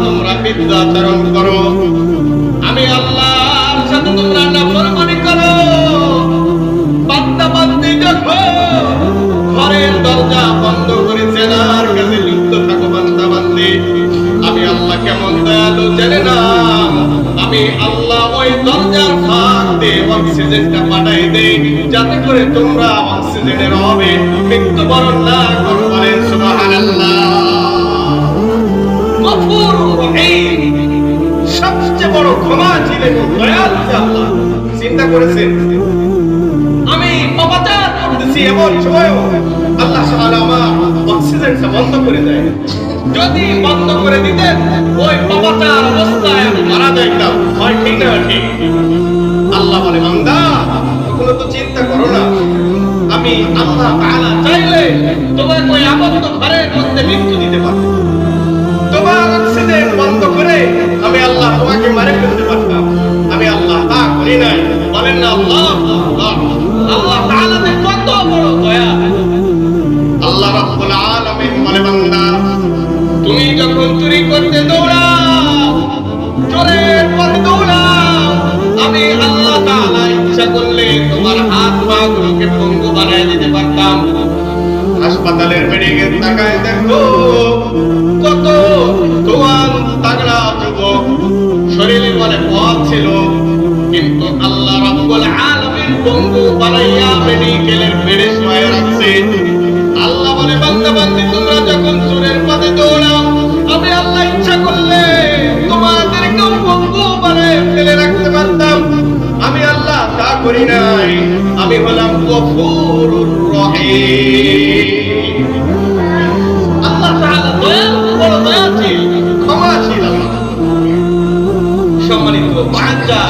তোমরা বিদ্যাচরণ করো, আমি আল্লাহর সাথে তোমরা নাফরমানি করো। বান্দা বান্দি যখন ঘরের দরজা বন্ধ করে জেনার কাছে লিপ্ত থাকো বান্দা বান্দি, আমি আল্লাহ কেমন দয়ালু জেনে নাও। আমি আল্লাহ ওই দরজার ফাঁক দিয়ে অক্সিজেনটা পাঠাই দেই, যাতে করে তোমরা অক্সিজেনের অভাবে মৃত্যুবরণ না করো। বলেন সুবহানাল্লাহ। গফুরুর রহিম, সবচেয়ে বড় ক্ষমাশীল এবং দয়ালু আল্লাহ। চিন্তা করেছেন, আমি পাপাচার করতেছি, এমন সময়ও আল্লাহ সুবহানাহু ওয়া তাআলা অক্সিজেনটা বন্ধ করে দেয়। যদি বন্ধ করে দিতেন, ওই পাপাচার অবস্থায় আমি মারা যাইতাম। হয় ঠিক না ঠিক? আল্লাহ বলে, বান্দা কখনো তো চিন্তা করো না, আমি আল্লাহ তাআলা চাইলে তোমাকে ওই আবদ্ধ ঘরের মধ্যে মৃত্যু দিতে পারতাম। তোমার অক্সিজেন বন্ধ করে আমি আল্লাহ তোমাকে মারে ফেলতে পারতাম। আমি আল্লাহ তা করি নাই। বলেন না আল্লাহ। আল্লাহ তাআলাতে কত বড় দয়া। আল্লাহ রাব্বুল আলামিন বলে, বান্দা তুমি যখন চুরি করতে দৌড়াও, চোরের পথে দৌড়াও, আমি আল্লাহ তাআলা ইচ্ছা করলে তোমার হাত পা গুলোকে পঙ্গু বানায় দিতে পারতাম। হাসপাতালের মেডিকেল তাকায় দেখো, কত জোয়ান তাগড়া যুবক, শরীরে বলে বল ছিল, কিন্তু আল্লাহ রাব্বুল আলামিন পঙ্গু বানাইয়া মেডিকেলের বেডে শুয়ে রাখছে। আল্লাহ বলে, বান্দা বান্দি তোমরা যখন চোরের পথে দৌড়াও, আমি আল্লাহ ইচ্ছা করলে তোমাদেরকেও পঙ্গু বানায় ফেলে রাখতে পারতাম। আমি আল্লাহ তা করি নাই। আমি হলাম গফুরুর রহিম। আল্লাহ তাআলা দয়ালু, বড় দয়াশীল, ক্ষমাশীল। সম্মানিত বান্দা,